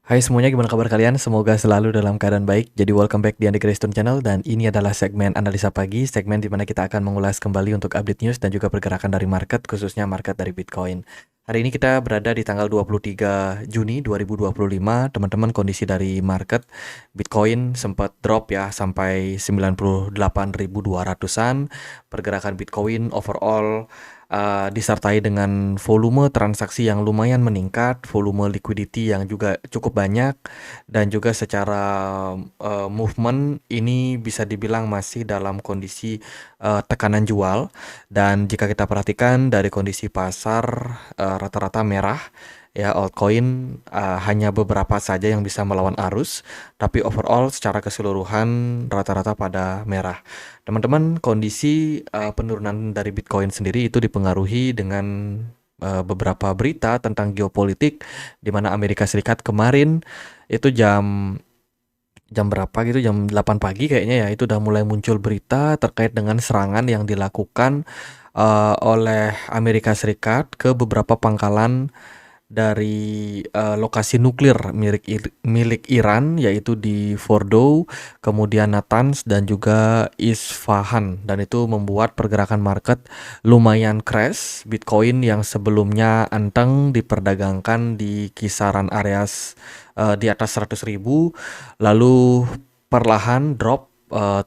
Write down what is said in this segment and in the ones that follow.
Hai semuanya, gimana kabar kalian? Semoga selalu dalam keadaan baik. Jadi welcome back di Andi Kriston Channel dan ini adalah segmen Analisa Pagi, segmen di mana kita akan mengulas kembali untuk update news dan juga pergerakan dari market, khususnya market dari Bitcoin. Hari ini kita berada di tanggal 23 Juni 2025. Teman-teman, kondisi dari market Bitcoin sempat drop ya sampai 98.200-an. Pergerakan Bitcoin overall disertai dengan volume transaksi yang lumayan meningkat, volume liquidity yang juga cukup banyak, dan juga secara movement ini bisa dibilang masih dalam kondisi tekanan jual. Dan jika kita perhatikan dari kondisi pasar rata-rata merah. Ya, altcoin hanya beberapa saja yang bisa melawan arus, tapi overall secara keseluruhan rata-rata pada merah. Teman-teman, kondisi penurunan dari Bitcoin sendiri itu dipengaruhi dengan beberapa berita tentang geopolitik, di mana Amerika Serikat kemarin itu jam jam berapa gitu, jam 8 pagi kayaknya ya, itu udah mulai muncul berita terkait dengan serangan yang dilakukan oleh Amerika Serikat ke beberapa pangkalan dari lokasi nuklir milik Iran, yaitu di Fordow, kemudian Natanz, dan juga Isfahan. Dan itu membuat pergerakan market lumayan crash. Bitcoin yang sebelumnya anteng diperdagangkan di kisaran area di atas 100.000, lalu perlahan drop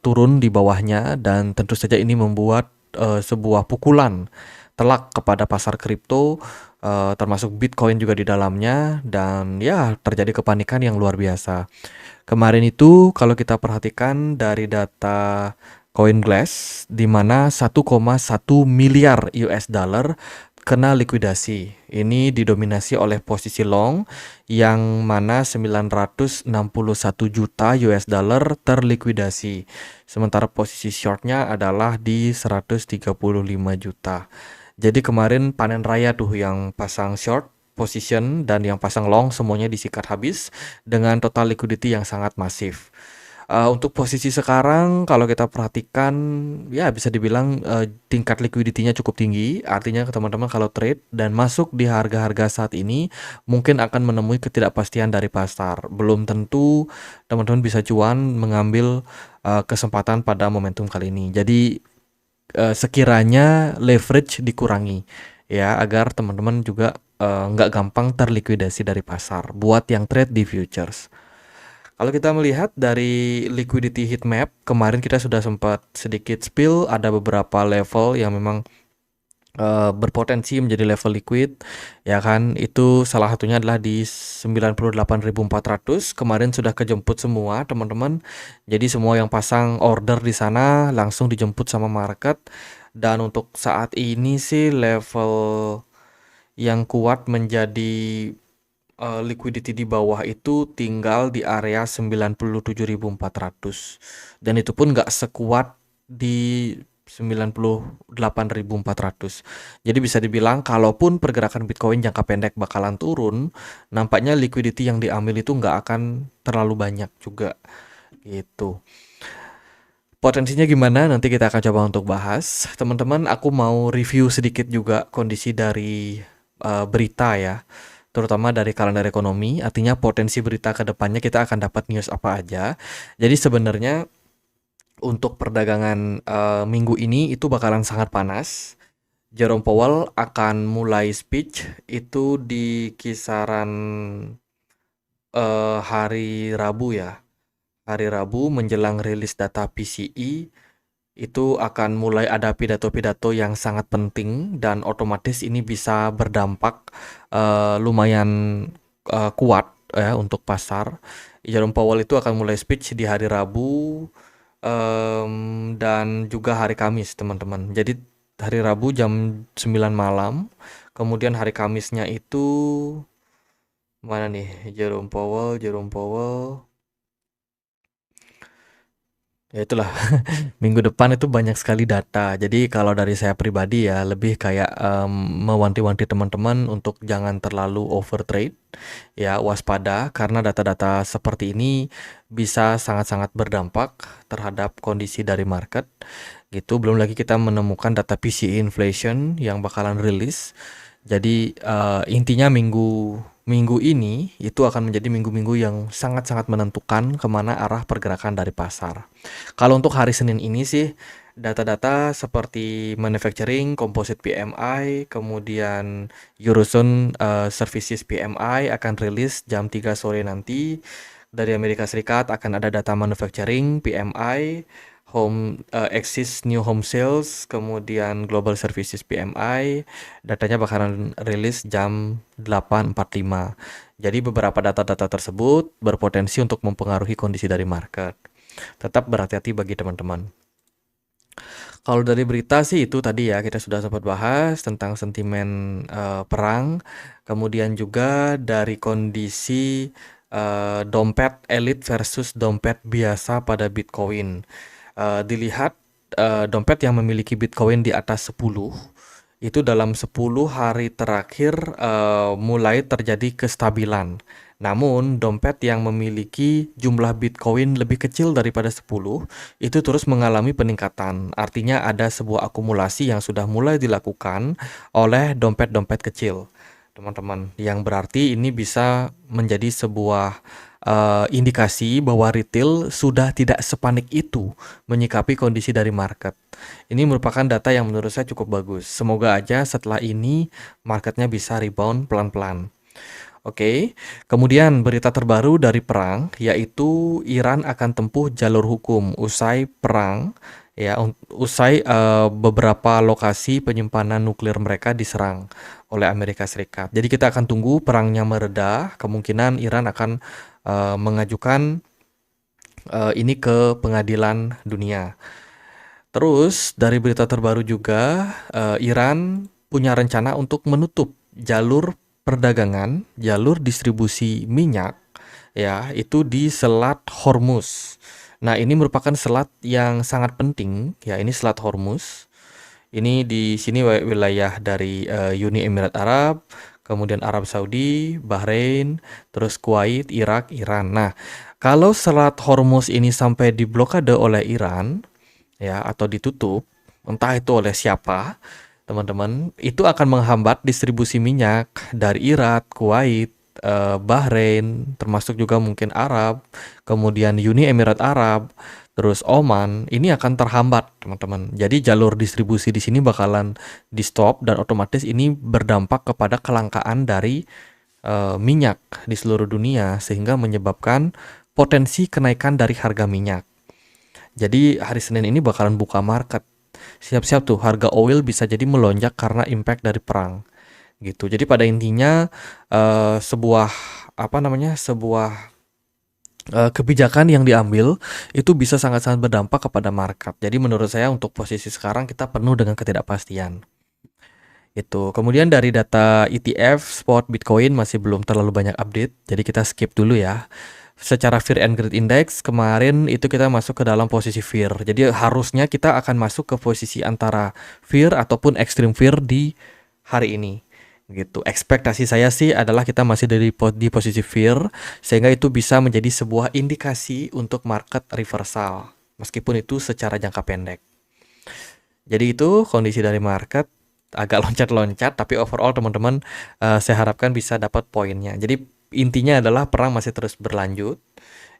turun di bawahnya, dan tentu saja ini membuat sebuah pukulan telak kepada pasar kripto, termasuk Bitcoin juga di dalamnya, dan ya terjadi kepanikan yang luar biasa. Kemarin itu kalau kita perhatikan dari data CoinGlass, di mana 1,1 miliar US dollar kena likuidasi. Ini didominasi oleh posisi long yang mana 961 juta US dollar terlikuidasi. Sementara posisi shortnya adalah di 135 juta. Jadi kemarin panen raya tuh, yang pasang short position dan yang pasang long semuanya disikat habis dengan total liquidity yang sangat masif. Untuk posisi sekarang kalau kita perhatikan ya bisa dibilang tingkat liquidity-nya cukup tinggi. Artinya teman-teman kalau trade dan masuk di harga-harga saat ini mungkin akan menemui ketidakpastian dari pasar. Belum tentu teman-teman bisa cuan mengambil kesempatan pada momentum kali ini. Jadi sekiranya leverage dikurangi ya, agar teman-teman juga nggak gampang terlikuidasi dari pasar buat yang trade di futures. Kalau kita melihat dari liquidity heat map, kemarin kita sudah sempat sedikit spill, ada beberapa level yang memang berpotensi menjadi level liquid, ya kan? Itu salah satunya adalah di 98.400. Kemarin sudah kejemput semua, teman-teman. Jadi semua yang pasang order di sana langsung dijemput sama market. Dan untuk saat ini sih level yang kuat menjadi liquidity di bawah itu tinggal di area 97.400, dan itu pun nggak sekuat di 98.400. Jadi bisa dibilang kalaupun pergerakan Bitcoin jangka pendek bakalan turun, nampaknya liquidity yang diambil itu nggak akan terlalu banyak juga gitu. Potensinya gimana? Nanti kita akan coba untuk bahas. Teman-teman, aku mau review sedikit juga kondisi dari berita ya, terutama dari kalender ekonomi. Artinya potensi berita ke depannya kita akan dapat news apa aja. Jadi sebenarnya untuk perdagangan minggu ini itu bakalan sangat panas. Jerome Powell akan mulai speech itu di kisaran hari Rabu ya. Hari Rabu menjelang rilis data PCE itu akan mulai ada pidato-pidato yang sangat penting, dan otomatis ini bisa berdampak lumayan kuat ya untuk pasar. Jerome Powell itu akan mulai speech di hari Rabu dan juga hari Kamis, teman-teman. Jadi hari Rabu jam 9 malam, kemudian hari Kamisnya itu mana nih? Jerome Powell. Ya itulah, minggu depan itu banyak sekali data. Jadi kalau dari saya pribadi ya lebih kayak mewanti-wanti teman-teman untuk jangan terlalu overtrade, ya waspada, karena data-data seperti ini bisa sangat-sangat berdampak terhadap kondisi dari market gitu. Belum lagi kita menemukan data PCE inflation yang bakalan rilis. Jadi intinya minggu minggu ini itu akan menjadi minggu-minggu yang sangat-sangat menentukan kemana arah pergerakan dari pasar. Kalau untuk hari Senin ini sih, data-data seperti manufacturing, composite PMI, kemudian Eurozone Services PMI akan rilis jam 3 sore nanti. Dari Amerika Serikat akan ada data manufacturing PMI, Axis New Home Sales, kemudian Global Services PMI. Datanya bakalan rilis jam 8.45. Jadi beberapa data-data tersebut berpotensi untuk mempengaruhi kondisi dari market. Tetap berhati-hati bagi teman-teman. Kalau dari berita sih itu tadi ya, kita sudah sempat bahas tentang sentimen perang, kemudian juga dari kondisi dompet elit versus dompet biasa pada Bitcoin. Dilihat dompet yang memiliki Bitcoin di atas 10 itu dalam 10 hari terakhir mulai terjadi kestabilan. Namun, dompet yang memiliki jumlah Bitcoin lebih kecil daripada 10 itu terus mengalami peningkatan. Artinya ada sebuah akumulasi yang sudah mulai dilakukan oleh dompet-dompet kecil, teman-teman. Yang berarti ini bisa menjadi sebuah indikasi bahwa retail sudah tidak sepanik itu menyikapi kondisi dari market. Ini merupakan data yang menurut saya cukup bagus. Semoga aja setelah ini marketnya bisa rebound pelan-pelan. Oke, kemudian berita terbaru dari perang yaitu Iran akan tempuh jalur hukum usai perang ya, usai beberapa lokasi penyimpanan nuklir mereka diserang oleh Amerika Serikat. Jadi kita akan tunggu perangnya mereda, kemungkinan Iran akan mengajukan ini ke pengadilan dunia. Terus dari berita terbaru juga Iran punya rencana untuk menutup jalur perdagangan, jalur distribusi minyak ya, itu di Selat Hormuz. Nah, ini merupakan selat yang sangat penting ya, ini Selat Hormuz. Ini di sini wilayah dari Uni Emirat Arab, kemudian Arab Saudi, Bahrain, terus Kuwait, Irak, Iran. Nah, kalau Selat Hormuz ini sampai diblokade oleh Iran ya atau ditutup, entah itu oleh siapa, teman-teman, itu akan menghambat distribusi minyak dari Irak, Kuwait, Bahrain, termasuk juga mungkin Arab, kemudian Uni Emirat Arab, terus Oman, ini akan terhambat, teman-teman. Jadi jalur distribusi di sini bakalan di stop dan otomatis ini berdampak kepada kelangkaan dari minyak di seluruh dunia sehingga menyebabkan potensi kenaikan dari harga minyak. Jadi hari Senin ini bakalan buka market. Siap-siap tuh harga oil bisa jadi melonjak karena impact dari perang gitu. Jadi pada intinya sebuah kebijakan yang diambil itu bisa sangat-sangat berdampak kepada market. Jadi menurut saya untuk posisi sekarang kita penuh dengan ketidakpastian. Itu. Kemudian dari data ETF spot Bitcoin masih belum terlalu banyak update. Jadi kita skip dulu ya. Secara Fear and Greed Index kemarin itu kita masuk ke dalam posisi fear. Jadi harusnya kita akan masuk ke posisi antara fear ataupun extreme fear di hari ini. Gitu. Ekspektasi saya sih adalah kita masih di posisi fear sehingga itu bisa menjadi sebuah indikasi untuk market reversal meskipun itu secara jangka pendek. Jadi itu kondisi dari market agak loncat-loncat tapi overall teman-teman saya harapkan bisa dapat poinnya. Jadi intinya adalah perang masih terus berlanjut,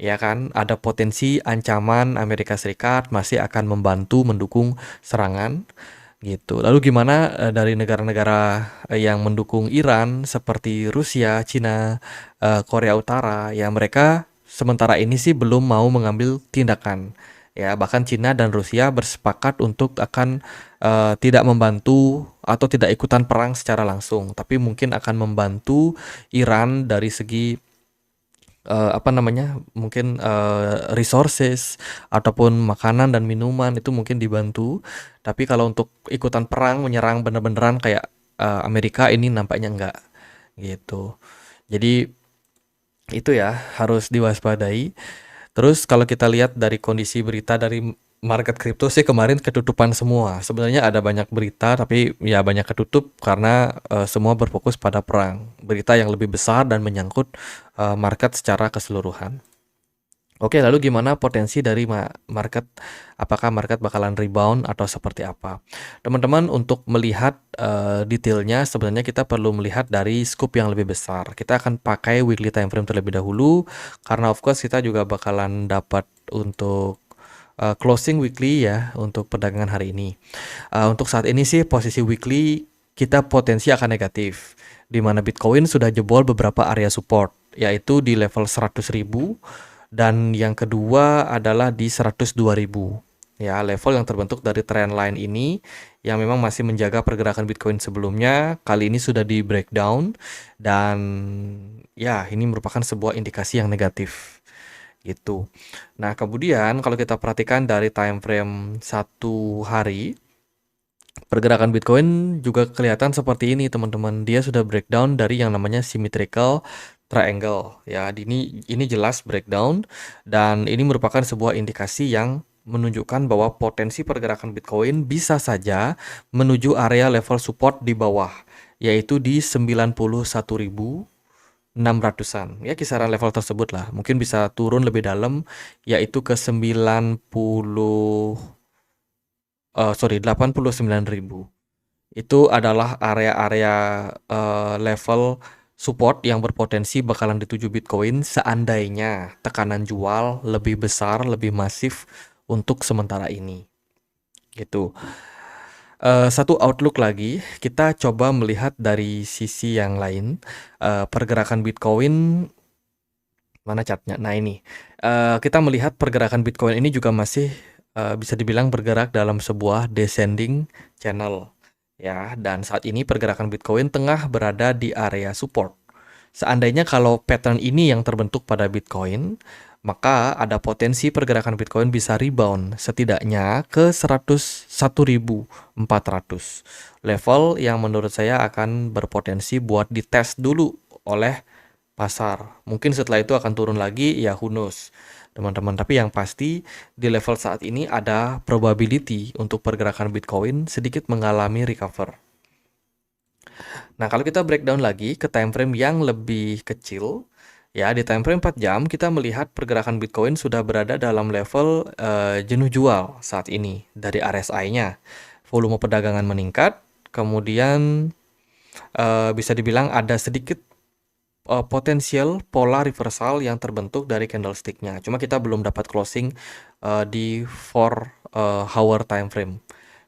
ya kan? Ada potensi ancaman Amerika Serikat masih akan membantu mendukung serangan, gitu. Lalu gimana dari negara-negara yang mendukung Iran seperti Rusia, Cina, Korea Utara, ya mereka sementara ini sih belum mau mengambil tindakan. Ya, bahkan Cina dan Rusia bersepakat untuk akan tidak membantu atau tidak ikutan perang secara langsung, tapi mungkin akan membantu Iran dari segi mungkin resources ataupun makanan dan minuman itu mungkin dibantu. Tapi kalau untuk ikutan perang menyerang bener-beneran kayak Amerika ini nampaknya enggak gitu. Jadi itu ya harus diwaspadai. Terus kalau kita lihat dari kondisi berita dari market kripto sih kemarin ketutupan semua. Sebenarnya ada banyak berita tapi ya banyak ketutup karena semua berfokus pada perang. Berita yang lebih besar dan menyangkut market secara keseluruhan. Oke, lalu gimana potensi dari market? Apakah market bakalan rebound atau seperti apa? Teman-teman, untuk melihat detailnya, sebenarnya kita perlu melihat dari scoop yang lebih besar. Kita akan pakai weekly time frame terlebih dahulu, karena of course kita juga bakalan dapat untuk closing weekly ya untuk perdagangan hari ini. Untuk saat ini sih posisi weekly kita potensi akan negatif, di mana Bitcoin sudah jebol beberapa area support, yaitu di level 100.000 dan yang kedua adalah di 102.000. Ya, level yang terbentuk dari trend line ini yang memang masih menjaga pergerakan Bitcoin sebelumnya, kali ini sudah di breakdown dan ya ini merupakan sebuah indikasi yang negatif gitu. Nah, kemudian kalau kita perhatikan dari time frame 1 hari, pergerakan Bitcoin juga kelihatan seperti ini teman-teman. Dia sudah breakdown dari yang namanya symmetrical triangle ya. Ini jelas breakdown dan ini merupakan sebuah indikasi yang menunjukkan bahwa potensi pergerakan Bitcoin bisa saja menuju area level support di bawah, yaitu di 91.600-an. Ya, kisaran level tersebut lah. Mungkin bisa turun lebih dalam yaitu ke 89.000. Itu adalah area-area level support yang berpotensi bakalan dituju Bitcoin seandainya tekanan jual lebih besar, lebih masif untuk sementara ini. Gitu. Satu outlook lagi, kita coba melihat dari sisi yang lain. Pergerakan Bitcoin, mana chartnya? Nah ini, kita melihat pergerakan Bitcoin ini juga masih bisa dibilang bergerak dalam sebuah descending channel. Ya, dan saat ini pergerakan Bitcoin tengah berada di area support. Seandainya kalau pattern ini yang terbentuk pada Bitcoin, maka ada potensi pergerakan Bitcoin bisa rebound setidaknya ke 101.400. Level yang menurut saya akan berpotensi buat dites dulu oleh pasar. Mungkin setelah itu akan turun lagi, ya who knows, teman-teman. Tapi yang pasti di level saat ini ada probability untuk pergerakan Bitcoin sedikit mengalami recover. Nah, kalau kita breakdown lagi ke time frame yang lebih kecil, ya di time frame 4 jam kita melihat pergerakan Bitcoin sudah berada dalam level jenuh jual saat ini dari RSI-nya. Volume perdagangan meningkat, kemudian bisa dibilang ada sedikit potensial pola reversal yang terbentuk dari candlestick-nya. Cuma kita belum dapat closing di 4 hour time frame,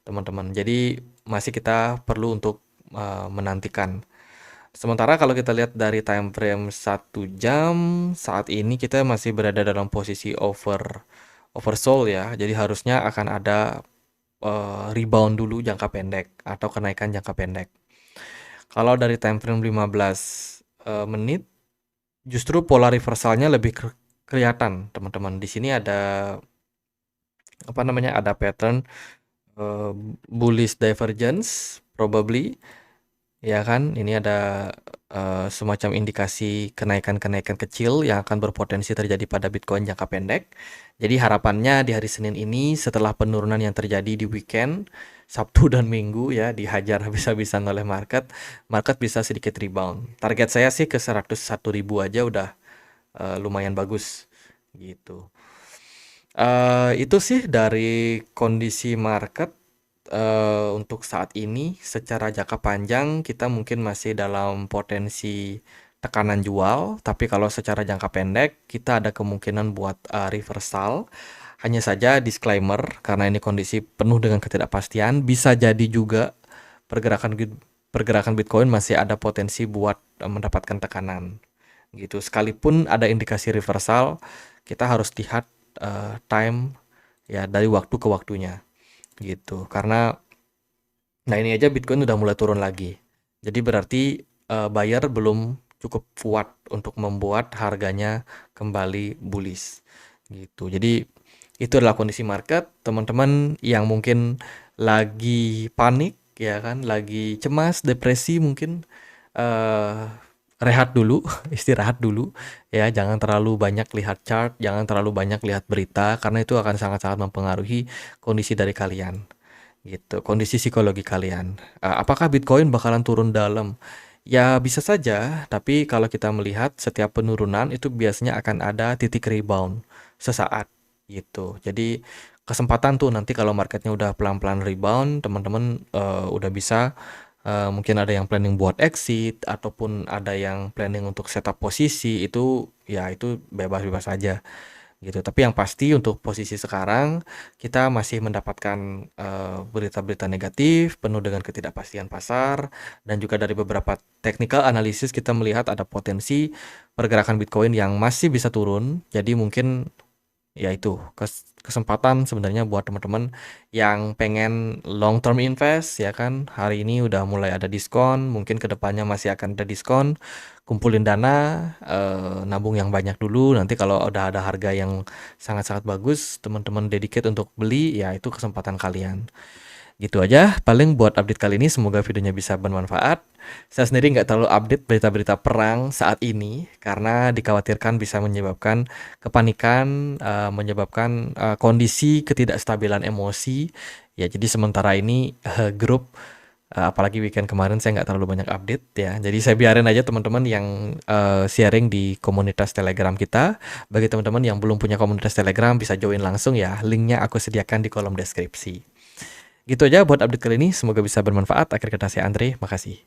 teman-teman. Jadi masih kita perlu untuk menantikan. Sementara kalau kita lihat dari time frame 1 jam, saat ini kita masih berada dalam posisi oversold ya. Jadi harusnya akan ada rebound dulu jangka pendek atau kenaikan jangka pendek. Kalau dari time frame 15 menit, justru pola reversalnya lebih kelihatan, teman-teman. Di sini ada apa namanya? Ada pattern bullish divergence probably. Ya kan, ini ada semacam indikasi kenaikan-kenaikan kecil yang akan berpotensi terjadi pada Bitcoin jangka pendek. Jadi harapannya di hari Senin ini setelah penurunan yang terjadi di weekend, Sabtu dan Minggu ya dihajar habis-habisan oleh market bisa sedikit rebound. Target saya sih ke 101.000 aja udah lumayan bagus gitu. Itu sih dari kondisi market. Untuk saat ini secara jangka panjang kita mungkin masih dalam potensi tekanan jual, tapi kalau secara jangka pendek kita ada kemungkinan buat reversal. Hanya saja disclaimer, karena ini kondisi penuh dengan ketidakpastian, bisa jadi juga pergerakan Bitcoin masih ada potensi buat mendapatkan tekanan gitu. Sekalipun ada indikasi reversal, kita harus lihat time ya dari waktu ke waktunya gitu. Karena nah ini aja Bitcoin udah mulai turun lagi. Jadi berarti buyer belum cukup kuat untuk membuat harganya kembali bullish gitu. Jadi itu adalah kondisi market. Teman-teman yang mungkin lagi panik ya kan, lagi cemas, depresi mungkin rehat dulu, istirahat dulu ya, jangan terlalu banyak lihat chart, jangan terlalu banyak lihat berita karena itu akan sangat-sangat mempengaruhi kondisi dari kalian gitu, kondisi psikologi kalian. Apakah Bitcoin bakalan turun dalam? Ya bisa saja, tapi kalau kita melihat setiap penurunan itu biasanya akan ada titik rebound sesaat gitu. Jadi kesempatan tuh nanti kalau marketnya udah pelan-pelan rebound, teman-teman udah bisa mungkin ada yang planning buat exit ataupun ada yang planning untuk setup posisi itu ya itu bebas-bebas aja gitu. Tapi yang pasti untuk posisi sekarang kita masih mendapatkan berita-berita negatif penuh dengan ketidakpastian pasar dan juga dari beberapa technical analysis kita melihat ada potensi pergerakan Bitcoin yang masih bisa turun. Jadi mungkin ya itu kesempatan sebenarnya buat teman-teman yang pengen long term invest ya kan, hari ini udah mulai ada diskon, mungkin kedepannya masih akan ada diskon, kumpulin dana, nabung yang banyak dulu, nanti kalau udah ada harga yang sangat-sangat bagus teman-teman dedicate untuk beli ya itu kesempatan kalian. Gitu aja paling buat update kali ini, semoga videonya bisa bermanfaat. Saya sendiri nggak terlalu update berita-berita perang saat ini karena dikhawatirkan bisa menyebabkan kepanikan, menyebabkan kondisi ketidakstabilan emosi. Ya jadi sementara ini grup apalagi weekend kemarin saya nggak terlalu banyak update ya. Jadi saya biarin aja teman-teman yang sharing di komunitas Telegram kita. Bagi teman-teman yang belum punya komunitas Telegram bisa join langsung ya. Linknya aku sediakan di kolom deskripsi. Gitu aja buat update kali ini, semoga bisa bermanfaat. Akhir kata saya Andre, makasih.